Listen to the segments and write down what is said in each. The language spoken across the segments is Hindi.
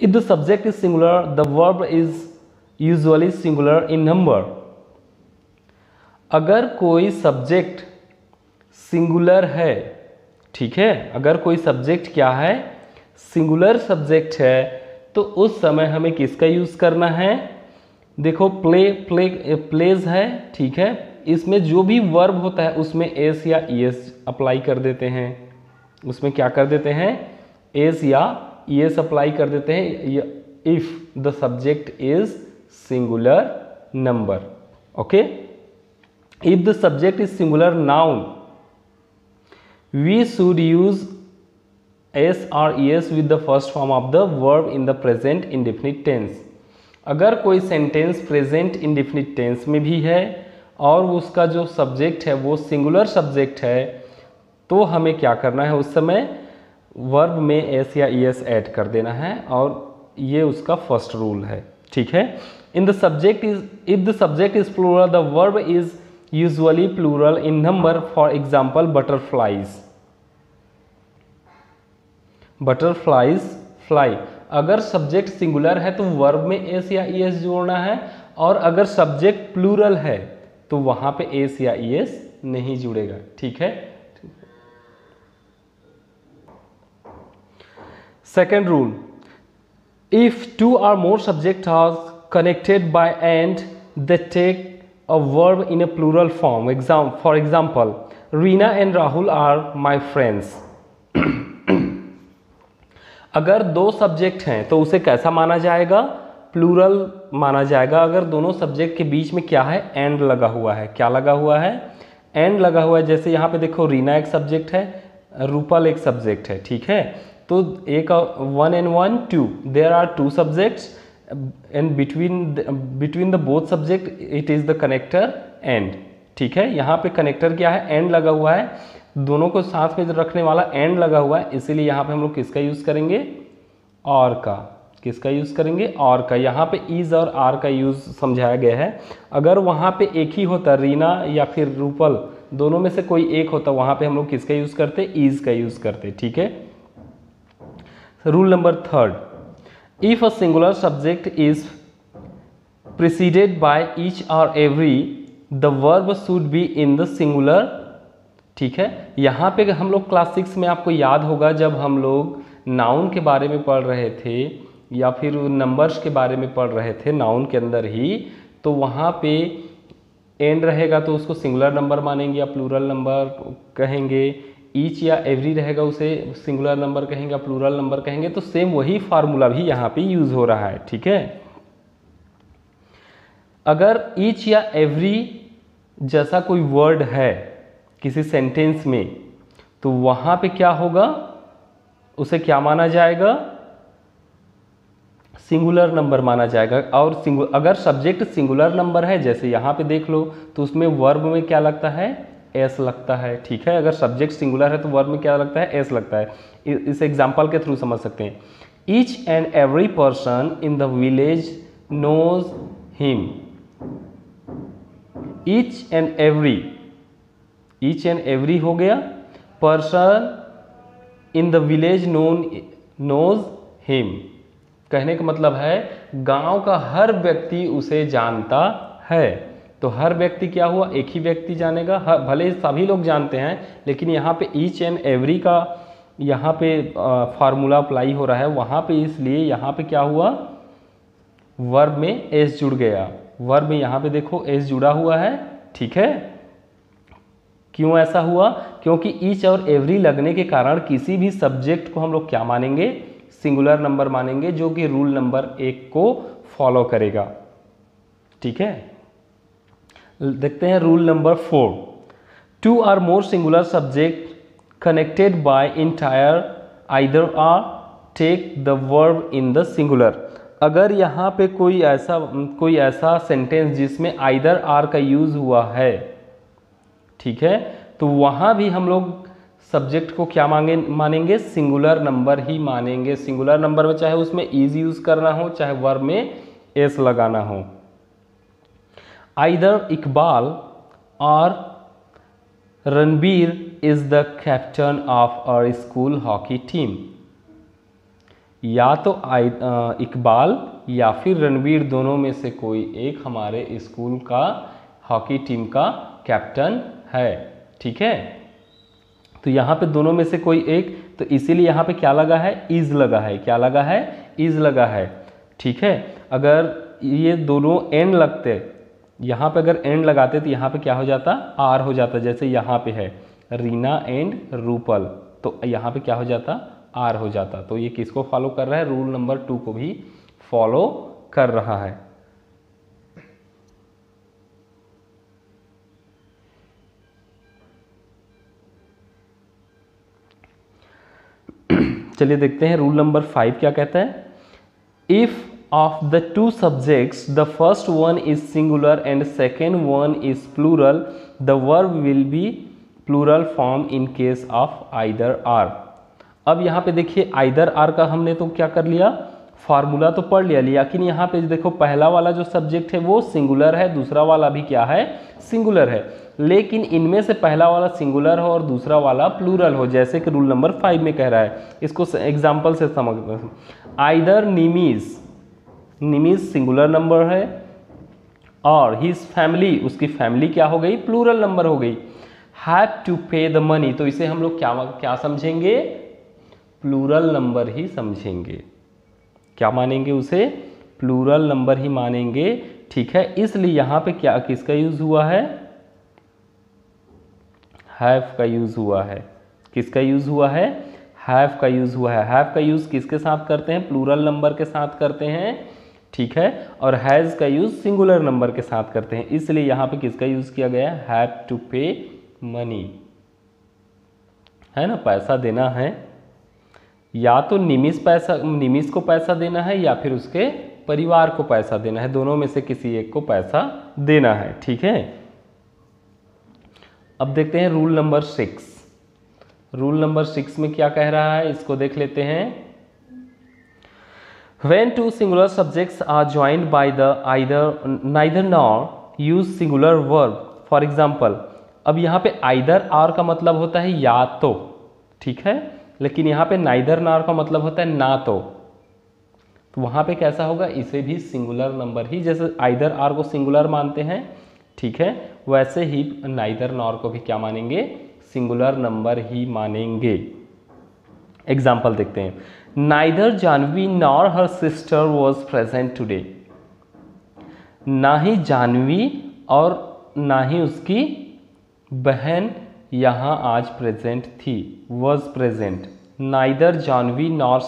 If the subject is singular the verb is usually singular in number. अगर कोई सब्जेक्ट सिंगुलर है, ठीक है, अगर कोई सब्जेक्ट क्या है, सिंगुलर सब्जेक्ट है, तो उस समय हमें किसका यूज़ करना है? देखो प्लेज है, ठीक है, इसमें जो भी वर्ब होता है उसमें एस या ईएस अप्लाई कर देते हैं। उसमें क्या कर देते हैं? एस या ईएस अप्लाई कर देते हैं if the subject is singular number. Okay, if the subject is singular noun we should use S और ES with the first form of the verb in the present indefinite tense. अगर कोई सेंटेंस प्रेजेंट इंडेफिनिट टेंस में भी है और उसका जो सब्जेक्ट है वो सिंगुलर सब्जेक्ट है, तो हमें क्या करना है? उस समय वर्ब में एस या ईएस ऐड कर देना है, और ये उसका फर्स्ट रूल है, ठीक है। In the subject is if the subject is plural the verb is usually plural in number. For example butterflies, butterflies, fly. अगर सब्जेक्ट सिंगुलर है तो वर्ब में एस या ईएस जोड़ना है, और अगर सब्जेक्ट प्लूरल है तो वहां पे एस या ईएस नहीं जुड़ेगा, ठीक है। Second rule, if two or more subject are connected by and they take a verb in a plural form. For example Reena and Rahul are my friends. अगर दो सब्जेक्ट हैं तो उसे कैसा माना जाएगा? प्लूरल माना जाएगा। अगर दोनों सब्जेक्ट के बीच में क्या है? एंड लगा हुआ है। क्या लगा हुआ है? एंड लगा हुआ है। जैसे यहाँ पे देखो रीना एक सब्जेक्ट है, रूपल एक सब्जेक्ट है, ठीक है। तो एक 1 and 1 2 there are two subjects and between the both subject it is the connector and, ठीक है। यहाँ पे कनेक्टर क्या है? एंड लगा हुआ है, दोनों को साथ में रखने वाला एंड लगा हुआ है, इसीलिए यहाँ पे हम लोग किसका यूज करेंगे? और का। किसका यूज करेंगे? और का। यहाँ पे इज और आर का यूज समझाया गया है। अगर वहाँ पे एक ही होता, रीना या फिर रूपल, दोनों में से कोई एक होता, वहाँ पे हम लोग किसका यूज करते? इज का यूज करते, ठीक है। Rule number third, if a singular subject is preceded by each और every the verb should be in the singular, ठीक है। यहाँ पे हम लोग क्लास 6 में, आपको याद होगा जब हम लोग नाउन के बारे में पढ़ रहे थे या फिर नंबर्स के बारे में पढ़ रहे थे नाउन के अंदर ही, तो वहाँ पे एंड रहेगा तो उसको सिंगुलर नंबर मानेंगे या प्लूरल नंबर कहेंगे। ईच या एवरी रहेगा उसे सिंगुलर नंबर कहेंगे या प्लूरल नंबर कहेंगे। तो सेम वही फार्मूला भी यहाँ पे यूज हो रहा है, ठीक है। अगर ईच या एवरी जैसा कोई वर्ड है किसी सेंटेंस में, तो वहां पे क्या होगा? उसे क्या माना जाएगा? सिंगुलर नंबर माना जाएगा। और अगर सब्जेक्ट सिंगुलर नंबर है, जैसे यहाँ पे देख लो, तो उसमें वर्ब में क्या लगता है? एस लगता है, ठीक है। अगर सब्जेक्ट सिंगुलर है तो वर्ब में क्या लगता है? एस लगता है। इस एग्जाम्पल के थ्रू समझ सकते हैं। Each and every person in the village knows him. Each and every, each and every हो गया, person in the village knows him. कहने का मतलब है गांव का हर व्यक्ति उसे जानता है। तो हर व्यक्ति क्या हुआ? एक ही व्यक्ति जानेगा। भले सभी लोग जानते हैं, लेकिन यहाँ पे ईच एंड एवरी का यहाँ पे फार्मूला अप्लाई हो रहा है वहाँ पे, इसलिए यहाँ पे क्या हुआ? वर्ब में एस जुड़ गया। वर्ब में यहाँ पे देखो एस जुड़ा हुआ है, ठीक है। क्यों ऐसा हुआ? क्योंकि ईच और एवरी लगने के कारण किसी भी सब्जेक्ट को हम लोग क्या मानेंगे? सिंगुलर नंबर मानेंगे, जो कि रूल नंबर 1 को फॉलो करेगा, ठीक है। देखते हैं रूल नंबर 4, 2 और more singular subject connected by entire either or take the verb in the singular. अगर यहाँ पे कोई ऐसा सेंटेंस जिसमें आइदर आर का यूज हुआ है, ठीक है, तो वहां भी हम लोग सब्जेक्ट को क्या मानेंगे? सिंगुलर नंबर ही मानेंगे। सिंगुलर नंबर में चाहे उसमें इज यूज करना हो, चाहे वर्ब में एस लगाना हो। आइदर इकबाल और Ranbir is the captain of our school hockey team. या तो इकबाल या फिर रणवीर, दोनों में से कोई एक हमारे स्कूल का हॉकी टीम का कैप्टन है। ठीक है, तो यहाँ पे दोनों में से कोई एक, तो इसीलिए यहाँ पे क्या लगा है, इज लगा है। क्या लगा है, इज लगा है। ठीक है, अगर ये दोनों एंड लगते, यहाँ पे अगर एंड लगाते तो यहाँ पे क्या हो जाता, आर हो जाता। जैसे यहाँ पे है रीना एंड रूपल, तो यहाँ पे क्या हो जाता, आर हो जाता। तो ये किसको फॉलो कर रहा है, रूल नंबर 2 को भी फॉलो कर रहा है। चलिए देखते हैं रूल नंबर 5 क्या कहता है। If of the two subjects the first one is singular and second one is plural, the verb will be plural form in case of either are। अब यहाँ पे देखिए either are का हमने तो क्या कर लिया, फार्मूला तो पढ़ लिया, लेकिन यहाँ पे देखो पहला वाला जो सब्जेक्ट है वो सिंगुलर है, दूसरा वाला भी क्या है, सिंगुलर है, लेकिन इनमें से पहला वाला सिंगुलर हो और दूसरा वाला प्लूरल हो, जैसे कि रूल नंबर 5 में कह रहा है। इसको एग्जाम्पल से समझ, आइदर निमीज, निमीज सिंगुलर नंबर है, और हिज फैमिली, उसकी फैमिली क्या हो गई, प्लूरल नंबर हो गई। हैव टू पे द मनी, तो इसे हम लोग क्या समझेंगे, प्लूरल नंबर ही समझेंगे। क्या मानेंगे उसे, प्लूरल नंबर ही मानेंगे। ठीक है, इसलिए यहां पे क्या किसका यूज हुआ है, हैव का यूज हुआ है। किसका यूज हुआ है, हैव का यूज हुआ है। हैव का यूज किसके साथ करते हैं, प्लूरल नंबर के साथ करते हैं। ठीक है, और हैज का यूज सिंगुलर नंबर के साथ करते हैं, इसलिए यहां पे किसका यूज किया गया, हैव टू पे मनी, है ना, पैसा देना है। या तो निमिष को पैसा देना है या फिर उसके परिवार को पैसा देना है, दोनों में से किसी एक को पैसा देना है। ठीक है, अब देखते हैं रूल नंबर 6। रूल नंबर 6 में क्या कह रहा है, इसको देख लेते हैं। When two singular subjects are joined by the neither nor use singular verb, for example, अब यहाँ पे either are का मतलब होता है या तो, ठीक है, लेकिन यहाँ पे neither nor का मतलब होता है ना तो वहाँ पे कैसा होगा, इसे भी सिंगुलर नंबर ही, जैसे either are को सिंगुलर मानते हैं, ठीक है, वैसे ही neither nor को भी क्या मानेंगे, सिंगुलर नंबर ही मानेंगे। एग्जाम्पल देखते हैं। Neither Janvi nor her sister was present today, ना ही जानवी और ना ही उसकी बहन यहाँ आज प्रेजेंट थी, was present। Neither Janvi nor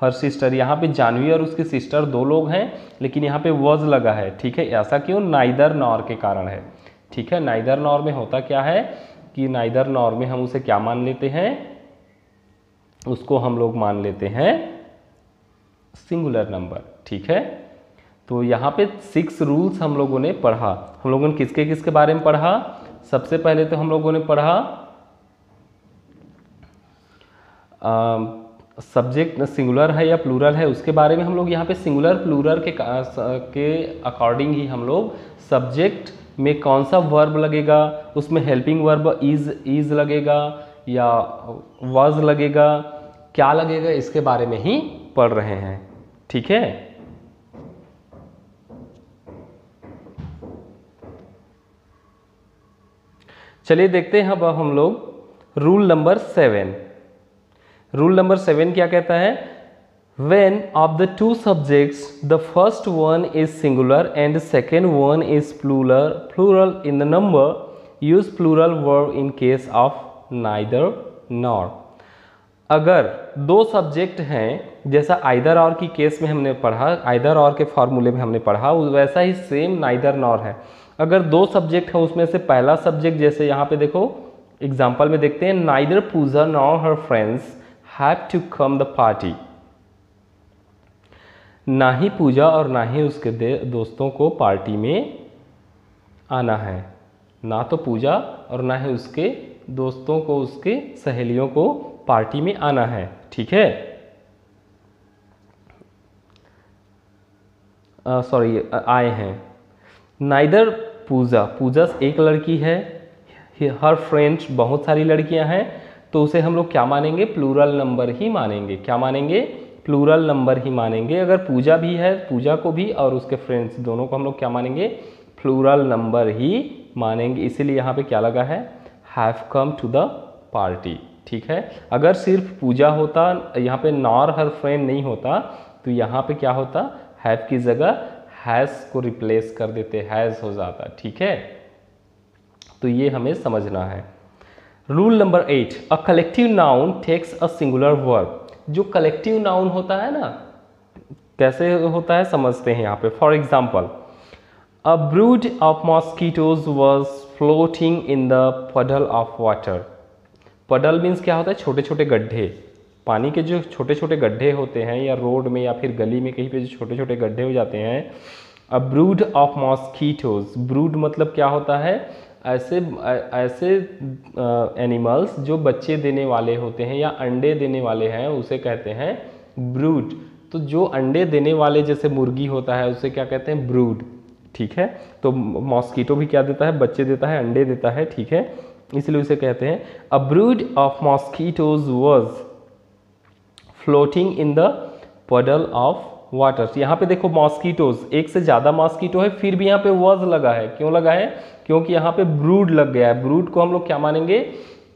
her sister, यहाँ पे जानवी और उसकी सिस्टर दो लोग हैं, लेकिन यहाँ पे was लगा है। ठीक है, ऐसा क्यों, neither nor के कारण है। ठीक है, neither nor में होता क्या है कि neither nor में हम उसे क्या मान लेते हैं, उसको हम लोग मान लेते हैं सिंगुलर नंबर। ठीक है, तो यहाँ पे 6 रूल्स हम लोगों ने पढ़ा। हम लोगों ने किसके किसके बारे में पढ़ा, सबसे पहले तो हम लोगों ने पढ़ा सब्जेक्ट सिंगुलर है या प्लूरल है, उसके बारे में हम लोग यहाँ पे सिंगुलर प्लूरल के अकॉर्डिंग ही हम लोग सब्जेक्ट में कौन सा वर्ब लगेगा, उसमें हेल्पिंग वर्ब इज लगेगा या वाज लगेगा, क्या लगेगा, इसके बारे में ही पढ़ रहे हैं। ठीक है, चलिए देखते हैं अब हम लोग रूल नंबर 7। रूल नंबर 7 क्या कहता है, when of the two subjects the first one is singular and the second one is plural in the number, use plural verb in case of neither nor। अगर दो सब्जेक्ट हैं, जैसा आइदर और की केस में हमने पढ़ा, आइदर और के फॉर्मूले में हमने पढ़ा, वैसा ही सेम नाइदर नॉर है। अगर दो सब्जेक्ट है, उसमें से पहला सब्जेक्ट, जैसे यहाँ पे देखो एग्जांपल में देखते हैं, neither Pooja nor her friends have to come the party, ना ही पूजा और ना ही उसके दोस्तों को पार्टी में आना है। ना तो पूजा और ना ही उसके दोस्तों को, उसके सहेलियों को पार्टी में आना है। ठीक है, सॉरी आए हैं। नाइदर पूजा एक लड़की है, हर फ्रेंड्स बहुत सारी लड़कियां हैं, तो उसे हम लोग क्या मानेंगे, प्लूरल नंबर ही मानेंगे। क्या मानेंगे, प्लूरल नंबर ही मानेंगे। अगर पूजा भी है, पूजा को भी और उसके फ्रेंड्स दोनों को हम लोग क्या मानेंगे, प्लूरल नंबर ही मानेंगे। इसीलिए यहाँ पे क्या लगा है, have come to the party. ठीक है, अगर सिर्फ पूजा होता, यहाँ पे नॉर हर फ्रेंड नहीं होता, तो यहाँ पे क्या होता, हैव की जगह हैज़ को रिप्लेस कर देते, हैज़ हो जाता। ठीक है, तो ये हमें समझना है। Rule number 8, a collective noun takes a singular verb. जो कलेक्टिव नाउन होता है ना, कैसे होता है समझते हैं यहाँ पे। For example, a brood of mosquitoes was floating in the puddle of water. पडल मीन्स क्या होता है, छोटे छोटे गड्ढे, पानी के जो छोटे छोटे गड्ढे होते हैं, या रोड में या फिर गली में कहीं पे जो छोटे छोटे गड्ढे हो जाते हैं। A brood of mosquitoes, brood मतलब क्या होता है, ऐसे एनिमल्स जो बच्चे देने वाले होते हैं या अंडे देने वाले हैं, उसे कहते हैं ब्रूड। तो जो अंडे देने वाले जैसे मुर्गी होता है, उसे क्या कहते हैं, ब्रूड। ठीक है, तो मॉस्किटो भी क्या देता है, बच्चे देता है, अंडे देता है। ठीक है, इसलिए उसे कहते हैं a brood of mosquitoes was floating in the puddle of water. यहाँ पे देखो मॉस्किटोज, एक से ज़्यादा मॉस्किटो है, फिर भी यहाँ पे वॉज लगा है। क्यों लगा है, क्योंकि यहाँ पे ब्रूड लग गया है। ब्रूड को हम लोग क्या मानेंगे,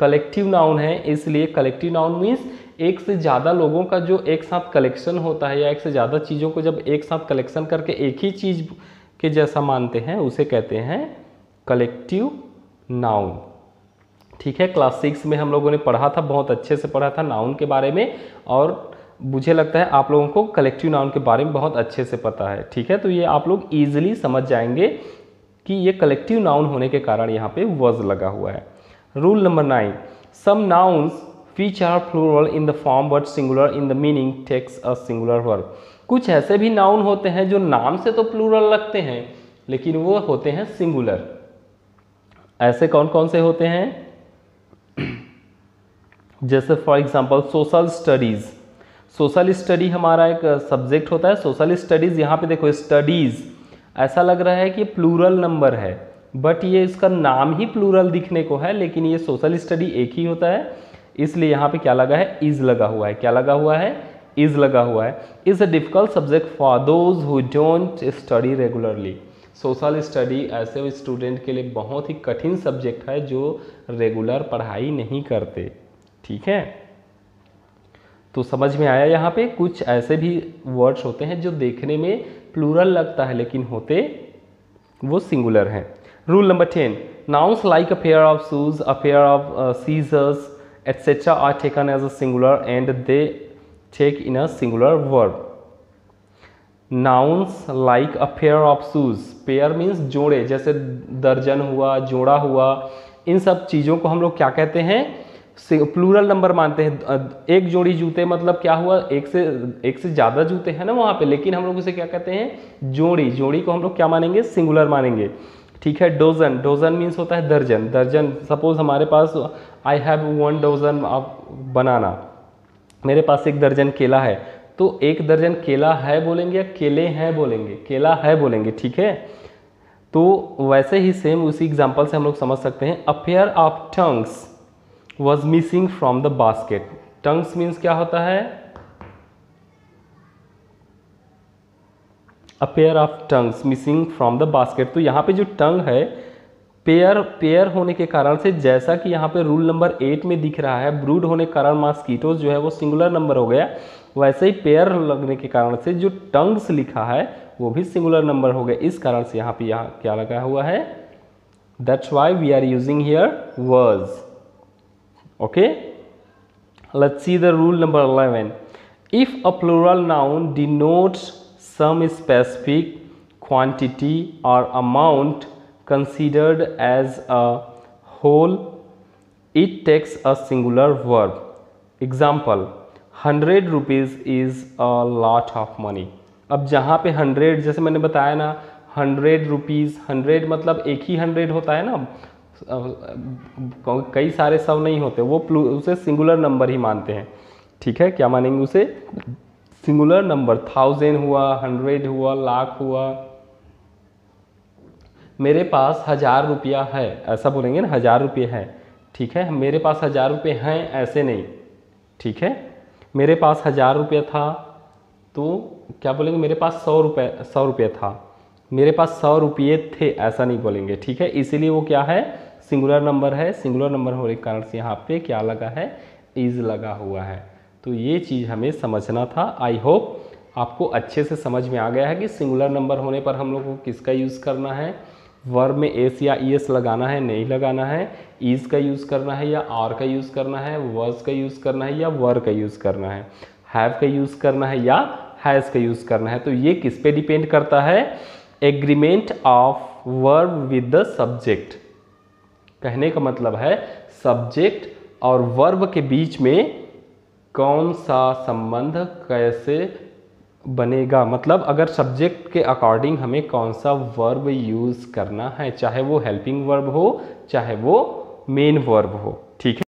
कलेक्टिव नाउन है, इसलिए कलेक्टिव नाउन मीन्स एक से ज़्यादा लोगों का जो एक साथ कलेक्शन होता है, या एक से ज़्यादा चीज़ों को जब एक साथ कलेक्शन करके एक ही चीज़ के जैसा मानते हैं, उसे कहते हैं कलेक्टिव नाउन। ठीक है, क्लास 6 में हम लोगों ने पढ़ा था, बहुत अच्छे से पढ़ा था नाउन के बारे में, और मुझे लगता है आप लोगों को कलेक्टिव नाउन के बारे में बहुत अच्छे से पता है। ठीक है, तो ये आप लोग ईजिली समझ जाएंगे कि ये कलेक्टिव नाउन होने के कारण यहाँ पे वॉज लगा हुआ है। Rule number 9, some nouns which are plural in the form but singular in the meaning takes a singular verb। कुछ ऐसे भी नाउन होते हैं जो नाम से तो प्लूरल लगते हैं, लेकिन वो होते हैं सिंगुलर। ऐसे कौन कौन से होते हैं, जैसे for example social studies. Social study हमारा एक सब्जेक्ट होता है, सोशल स्टडीज़। यहाँ पे देखो स्टडीज़, ऐसा लग रहा है कि प्लूरल नंबर है, बट ये इसका नाम ही प्लूरल दिखने को है, लेकिन ये सोशल स्टडी एक ही होता है, इसलिए यहाँ पे क्या लगा है, इज लगा हुआ है। क्या लगा हुआ है, इज लगा हुआ है। Is a difficult subject for those who don't study regularly. Social study ऐसे स्टूडेंट के लिए बहुत ही कठिन सब्जेक्ट है जो रेगुलर पढ़ाई नहीं करते। ठीक है, तो समझ में आया। यहाँ पे कुछ ऐसे भी वर्ड्स होते हैं जो देखने में प्लूरल लगता है, लेकिन होते वो सिंगुलर हैं। Rule number 10, nouns like a pair of shoes, a pair of scissors etc. are taken as a singular and they take in a singular verb. Nouns like a pair of shoes, pair means जोड़े, जैसे दर्जन हुआ, जोड़ा हुआ, इन सब चीज़ों को हम लोग क्या कहते हैं, प्लूरल नंबर मानते हैं। एक जोड़ी जूते मतलब क्या हुआ, एक से ज़्यादा जूते हैं ना वहाँ पे, लेकिन हम लोग उसे क्या कहते हैं, जोड़ी। जोड़ी को हम लोग क्या मानेंगे, सिंगुलर मानेंगे। ठीक है, डोजन, डोजन मीन्स होता है दर्जन। दर्जन, सपोज हमारे पास I have 1 dozen of banana, मेरे पास 1 दर्जन केला है, तो 1 दर्जन केला है बोलेंगे या केले हैं बोलेंगे, केला है बोलेंगे। ठीक है, तो वैसे ही सेम उसी एग्जांपल से हम लोग समझ सकते हैं। अ pair of tongues was missing from the basket. Tongues means क्या होता है, अ pair of tongues missing from the basket. तो यहाँ पे जो टंग है, पेयर होने के कारण से, जैसा कि यहाँ पे रूल नंबर 8 में दिख रहा है, ब्रूड होने के कारण मॉस्किटोज जो है वो सिंगुलर नंबर हो गया, वैसे ही पेयर लगने के कारण से जो टंग्स लिखा है वो भी सिंगुलर नंबर हो गया। इस कारण से यहाँ पे क्या लगा हुआ है, that's why we are using here were. Okay, let's see the rule number 11, if a plural noun denotes some specific quantity or amount considered as a whole, it takes a singular verb. Example, 100 rupees is a lot of money। अब जहाँ पे 100, जैसे मैंने बताया ना, 100 रुपीज़, 100 मतलब एक ही 100 होता है ना, कई सारे 100 नहीं होते, वो उसे सिंगुलर नंबर ही मानते हैं। ठीक है, क्या मानेंगे उसे, सिंगुलर नंबर। 1000 हुआ, 100 हुआ, लाख हुआ। मेरे पास 1000 रुपया है, ऐसा बोलेंगे ना, 1000 रुपये है। ठीक है, मेरे पास 1000 रुपये हैं, ऐसे नहीं। ठीक है, मेरे पास 1000 रुपया था, तो क्या बोलेंगे, मेरे पास 100 रुपये था, मेरे पास 100 रुपये थे, ऐसा नहीं बोलेंगे, ठीक है। इसीलिए वो क्या है, सिंगुलर नंबर है। सिंगुलर नंबर होने के कारण से यहाँ पे क्या लगा है, इज लगा हुआ है। तो ये चीज़ हमें समझना था। आई होप आपको अच्छे से समझ में आ गया है कि सिंगुलर नंबर होने पर हम लोग को किसका यूज़ करना है, वर्ब में एस या ईएस लगाना है, नहीं लगाना है, इज का यूज़ करना है या आर का यूज़ करना है, वर्स का यूज़ करना है या वर का यूज़ करना है, हैव का यूज़ करना है या हैज़ का यूज़ करना है। तो ये किस पे डिपेंड करता है, agreement of verb with the subject. कहने का मतलब है सब्जेक्ट और वर्ब के बीच में कौन सा संबंध कैसे बनेगा, मतलब अगर सब्जेक्ट के अकॉर्डिंग हमें कौन सा वर्ब यूज़ करना है, चाहे वो हेल्पिंग वर्ब हो चाहे वो मेन वर्ब हो, ठीक है।